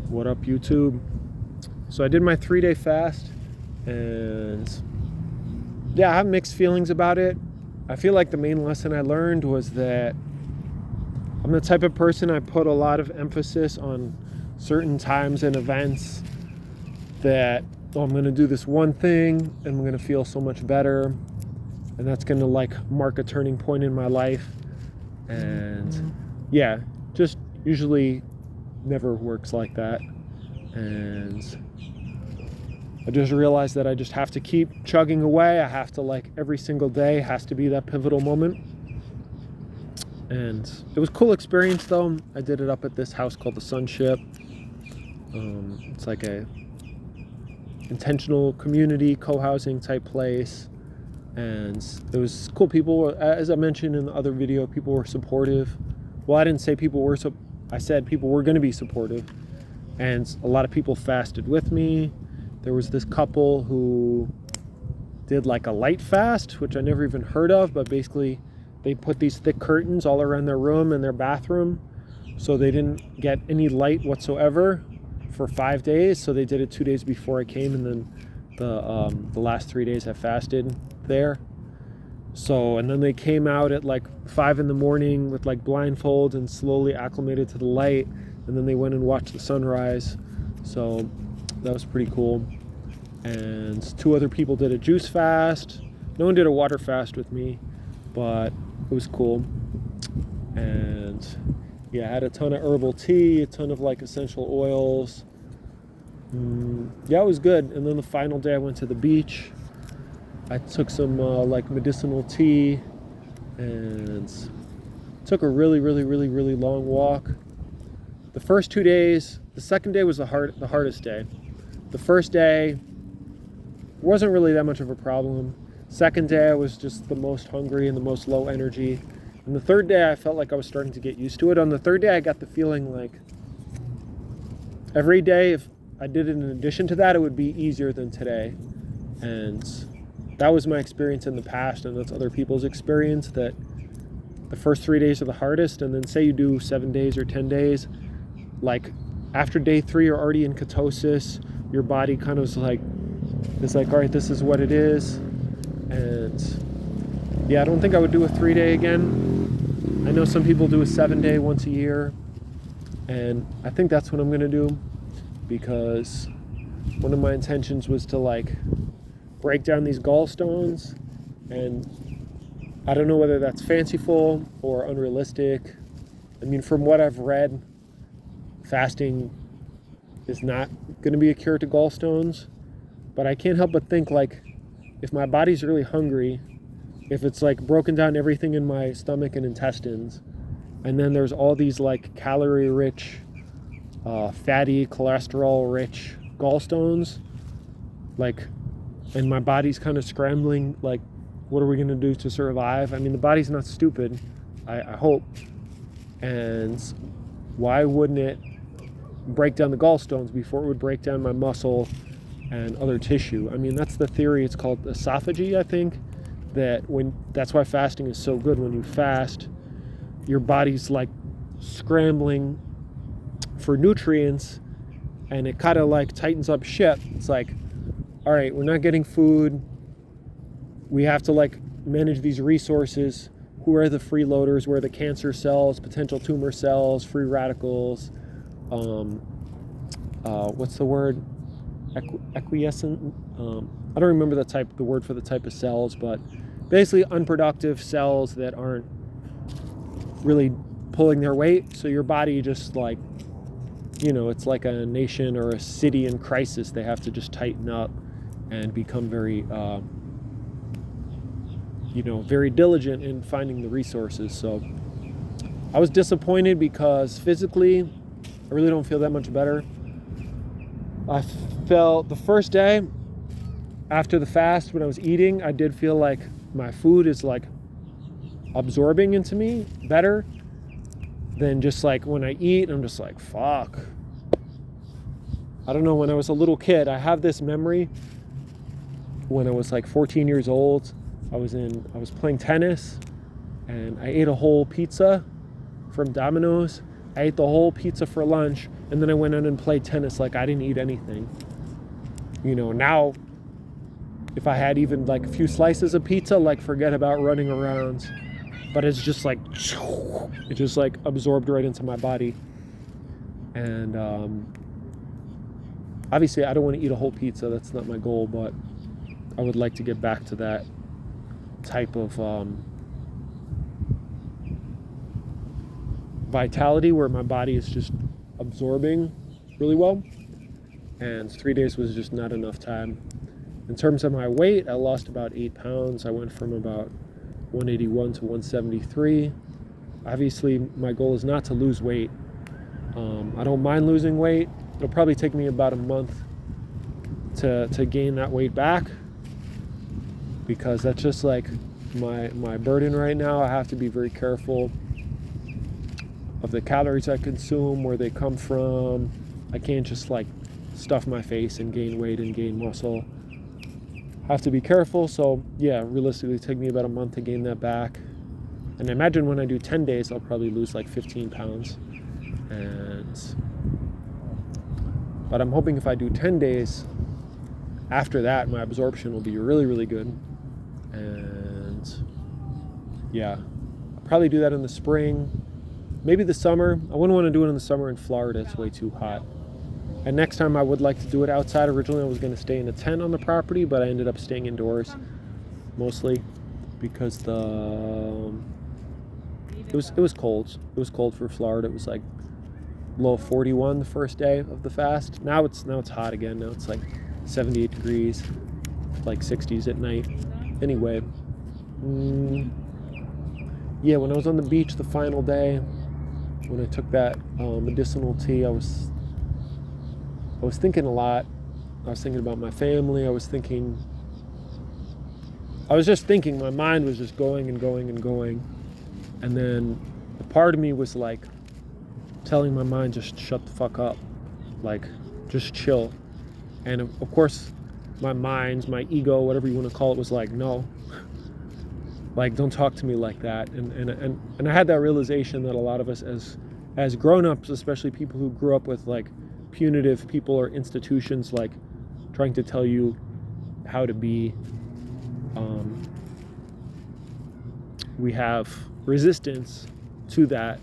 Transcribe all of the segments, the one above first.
What up, YouTube? So I did my 3-day fast, and yeah, I have mixed feelings about it. I feel like the main lesson I learned was that I'm the type of person, I put a lot of emphasis on certain times and events that, I'm going to do this one thing and I'm going to feel so much better, and that's going to mark a turning point in my life. And yeah, just usually never works like that. And I just realized that I just have to keep chugging away. I have to, every single day has to be that pivotal moment. And it was a cool experience though. I did it up at this house called the Sunship. It's like a intentional community co-housing type place, and it was cool. People, as I mentioned in the other video, people were supportive. Well, I didn't say people were, I said people were going to be supportive, and a lot of people fasted with me. There was this couple who did a light fast, which I never even heard of, but basically they put these thick curtains all around their room and their bathroom, so they didn't get any light whatsoever for 5 days. So they did it 2 days before I came, and then the last 3 days I fasted there. So, and then they came out at 5 in the morning with blindfolds and slowly acclimated to the light, and then they went and watched the sunrise. So that was pretty cool. And 2 other people did a juice fast. No one did a water fast with me, but it was cool. And yeah, I had a ton of herbal tea, a ton of essential oils. Yeah, it was good. And then the final day I went to the beach. I took some medicinal tea and took a really long walk. The first 2 days, the second day was the hardest day. The first day wasn't really that much of a problem. Second day I was just the most hungry and the most low energy. And the third day I felt like I was starting to get used to it. On the third day I got the feeling every day, if I did it in addition to that, it would be easier than today. And that was my experience in the past, and that's other people's experience, that the first 3 days are the hardest, and then say you do 7 days or 10 days, after day 3 you're already in ketosis. Your body kind of is all right, this is what it is. And yeah, I don't think I would do a 3-day again. I know some people do a 7-day once a year, and I think that's what I'm gonna do, because one of my intentions was to break down these gallstones, and I don't know whether that's fanciful or unrealistic. I mean, from what I've read, fasting is not going to be a cure to gallstones, but I can't help but think if my body's really hungry, if it's broken down everything in my stomach and intestines, and then there's all these calorie rich, fatty, cholesterol rich gallstones, and my body's kind of scrambling, what are we going to do to survive? I mean, the body's not stupid, I hope. And why wouldn't it break down the gallstones before it would break down my muscle and other tissue? I mean, that's the theory. It's called autophagy, I think, that's why fasting is so good. When you fast, your body's scrambling for nutrients, and it kind of tightens up ship. It's all right, we're not getting food. We have to manage these resources. Who are the freeloaders? Where are the cancer cells, potential tumor cells, free radicals? What's the word? Equiescent? I don't remember the word for the type of cells, but basically unproductive cells that aren't really pulling their weight. So your body just it's like a nation or a city in crisis. They have to just tighten up and become very, very diligent in finding the resources. So I was disappointed because physically, I really don't feel that much better. I felt the first day after the fast, when I was eating, I did feel like my food is absorbing into me better than just when I eat, I'm just fuck. I don't know, when I was a little kid, I have this memory when I was 14 years old. I was playing tennis, and I ate a whole pizza from Domino's, I ate the whole pizza for lunch, and then I went out and played tennis like I didn't eat anything. Now if I had even like a few slices of pizza, like forget about running around. But it's just like, it just like absorbed right into my body. And obviously I don't want to eat a whole pizza, that's not my goal, but I would like to get back to that type of vitality where my body is just absorbing really well. And 3 days was just not enough time. In terms of my weight, I lost about 8 pounds. I went from about 181 to 173. Obviously, my goal is not to lose weight. I don't mind losing weight. It'll probably take me about a month to gain that weight back, because that's just like my burden right now. I have to be very careful of the calories I consume, where they come from. I can't just like stuff my face and gain weight and gain muscle. I have to be careful. So yeah, realistically take me about a month to gain that back. And I imagine when I do 10 days, I'll probably lose like 15 pounds. But I'm hoping if I do 10 days, after that, my absorption will be really, really good. And yeah, I'll probably do that in the spring, maybe the summer. I wouldn't want to do it in the summer in Florida. It's way too hot. And next time I would like to do it outside. Originally I was going to stay in a tent on the property, but I ended up staying indoors mostly because it was cold. It was cold for Florida. It was like low 41 the first day of the fast. Now it's hot again. Now it's like 78 degrees, like 60s at night. Anyway, yeah, when I was on the beach the final day, when I took that medicinal tea, I was thinking a lot. I was thinking about my family. I was just thinking, my mind was just going and going and going. And then a part of me was like telling my mind, just shut the fuck up. Like, just chill. And of course, my mind, my ego, whatever you want to call it, was like, no. Like, don't talk to me like that. And I had that realization that a lot of us as grown-ups, especially people who grew up with like punitive people or institutions like trying to tell you how to be, we have resistance to that,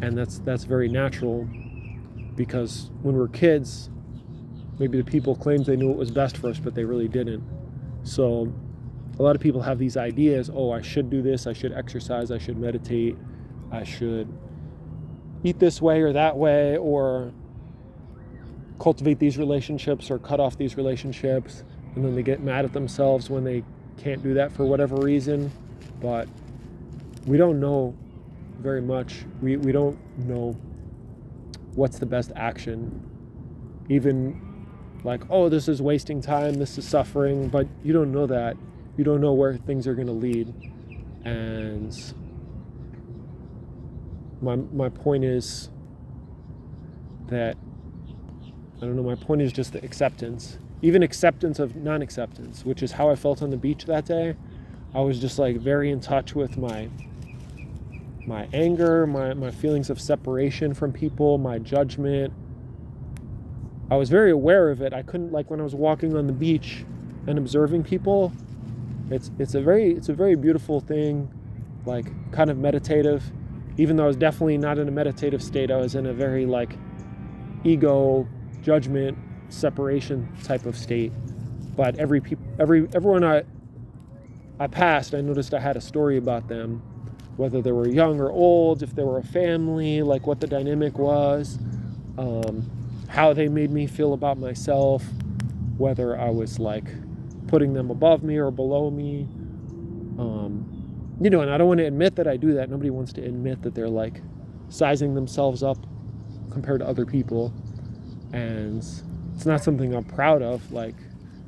and that's very natural, because when we're kids, maybe the people claimed they knew what was best for us, but they really didn't. So a lot of people have these ideas, I should do this, I should exercise, I should meditate, I should eat this way or that way, or cultivate these relationships or cut off these relationships, and then they get mad at themselves when they can't do that for whatever reason. But we don't know very much. We don't know what's the best action. Even like, this is wasting time, this is suffering, but you don't know that. You don't know where things are going to lead. And my point is that, my point is just the acceptance. Even acceptance of non-acceptance, which is how I felt on the beach that day. I was just like very in touch with my anger, my feelings of separation from people, my judgment. I was very aware of it. I couldn't, like when I was walking on the beach and observing people, it's a very beautiful thing, like kind of meditative. Even though I was definitely not in a meditative state, I was in a very like ego, judgment, separation type of state. But everyone I passed, I noticed I had a story about them, whether they were young or old, if they were a family, like what the dynamic was, how they made me feel about myself, whether I was like putting them above me or below me. And I don't want to admit that I do that. Nobody wants to admit that they're like sizing themselves up compared to other people. And it's not something I'm proud of. Like,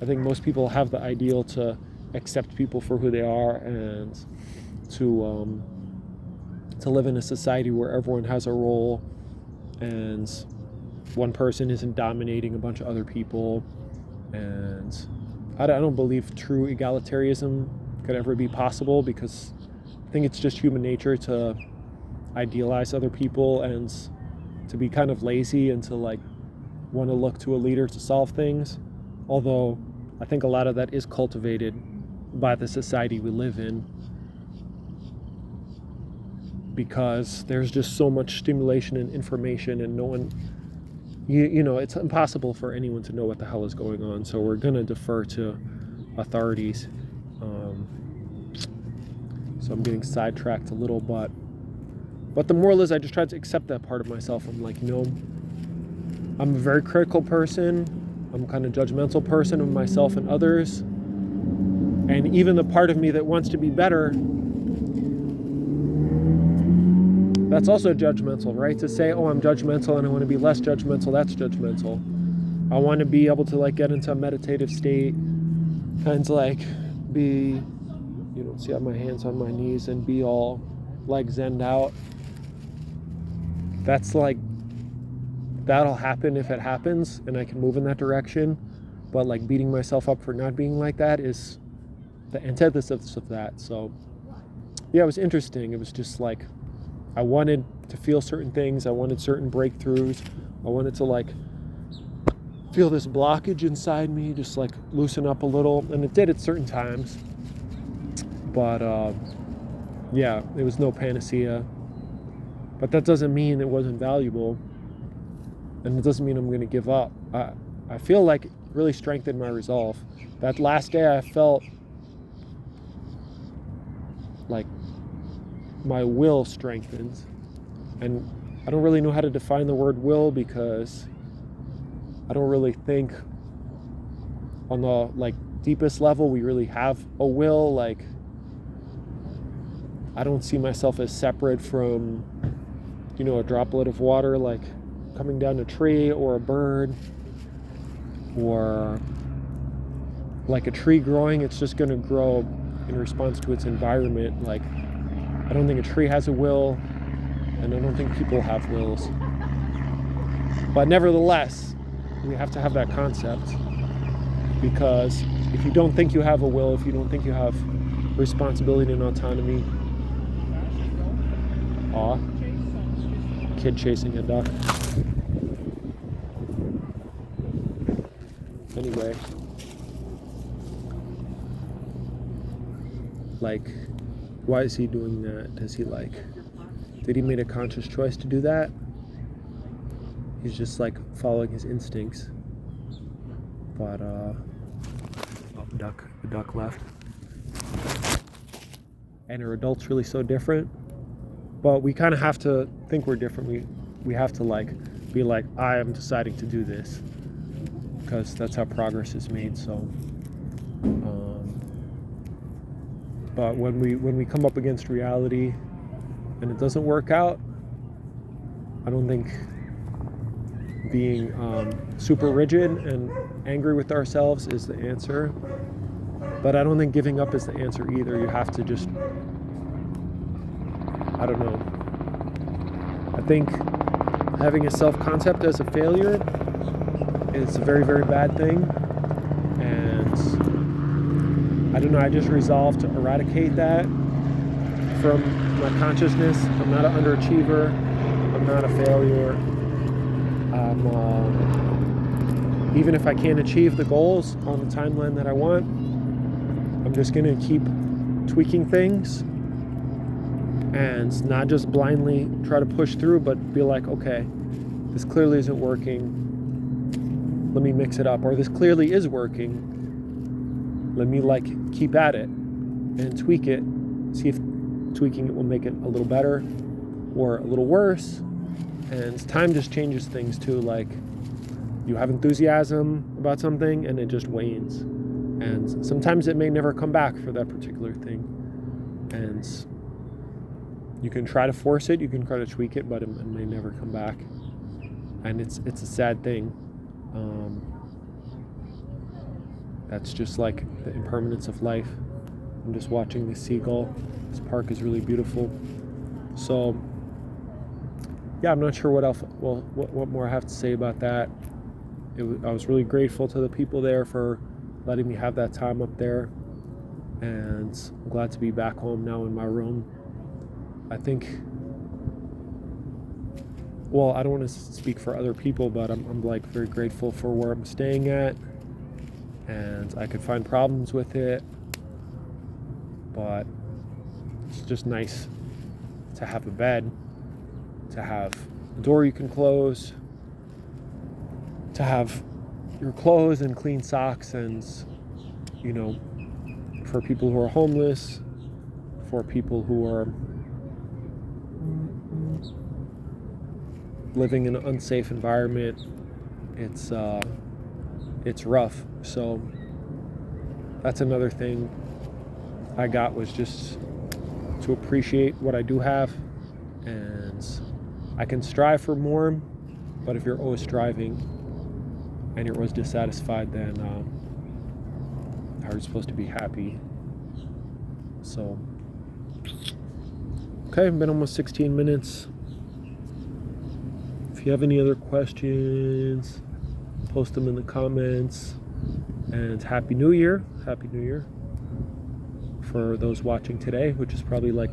I think most people have the ideal to accept people for who they are, and to live in a society where everyone has a role and one person isn't dominating a bunch of other people. And I don't believe true egalitarianism could ever be possible, because I think it's just human nature to idealize other people and to be kind of lazy and to like want to look to a leader to solve things. Although I think a lot of that is cultivated by the society we live in, because there's just so much stimulation and information, and no one, you know, it's impossible for anyone to know what the hell is going on. So we're going to defer to authorities. So I'm getting sidetracked a little, but the moral is I just try to accept that part of myself. I'm like, you know, I'm a very critical person. I'm kind of judgmental person of myself and others. And even the part of me that wants to be better, that's also judgmental, right? To say, oh, I'm judgmental and I want to be less judgmental, that's judgmental. I want to be able to like get into a meditative state and like be, you know, see, I have my hands on my knees and be all like zened out. That's like, that'll happen if it happens and I can move in that direction. But like beating myself up for not being like that is the antithesis of that. So yeah, it was interesting. It was just like, I wanted to feel certain things. I wanted certain breakthroughs. I wanted to like feel this blockage inside me just like loosen up a little. And it did at certain times. But yeah, it was no panacea. But that doesn't mean it wasn't valuable. And it doesn't mean I'm going to give up. I feel like it really strengthened my resolve. That last day I felt like my will strengthened. And I don't really know how to define the word will, because I don't really think on the like deepest level we really have a will. Like, I don't see myself as separate from, you know, a droplet of water like coming down a tree, or a bird, or like a tree growing. It's just going to grow in response to its environment. Like, I don't think a tree has a will, and I don't think people have wills. But nevertheless, we have to have that concept, because if you don't think you have a will, if you don't think you have responsibility and autonomy, kid chasing a duck. Anyway, like, why is he doing that? Did he make a conscious choice to do that? He's just like following his instincts. But the duck left. And are adults really so different? But we kind of have to think we're different. We have to like be like, I am deciding to do this, because that's how progress is made. So but when we come up against reality and it doesn't work out, I don't think being super rigid and angry with ourselves is the answer. But I don't think giving up is the answer either. You have to just, I don't know. I think having a self-concept as a failure is a very, very bad thing. And I don't know, I just resolved to eradicate that from my consciousness. I'm not an underachiever. I'm not a failure. Even if I can't achieve the goals on the timeline that I want, I'm just going to keep tweaking things and not just blindly try to push through, but be like, okay, this clearly isn't working. Let me mix it up. Or this clearly is working. Let me like keep at it and tweak it. See if tweaking it will make it a little better or a little worse. And time just changes things too. Like, you have enthusiasm about something and it just wanes. And sometimes it may never come back for that particular thing. And you can try to force it, you can try to tweak it, but it may never come back. And it's a sad thing. That's just like the impermanence of life. I'm just watching this seagull. This park is really beautiful. So yeah, I'm not sure what else. Well, what more I have to say about that. I was really grateful to the people there for letting me have that time up there, and I'm glad to be back home now in my room. I think well, I don't want to speak for other people, but I'm like very grateful for where I'm staying at, and I could find problems with it, but it's just nice to have a bed, to have a door you can close, to have your clothes and clean socks, and, you know, for people who are homeless, for people who are living in an unsafe environment, it's rough. So that's another thing I got, was just to appreciate what I do have, and I can strive for more, but if you're always striving and you're always dissatisfied, then how are you supposed to be happy? So, okay, I've been almost 16 minutes. If you have any other questions, post them in the comments. And Happy New Year. Happy New Year for those watching today, which is probably like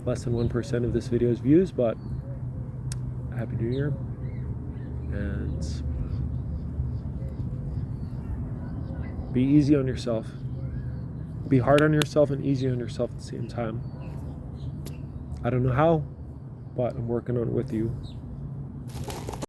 less than 1% of this video's views, but Happy New Year. And be easy on yourself. Be hard on yourself and easy on yourself at the same time. I don't know how, but I'm working on it with you.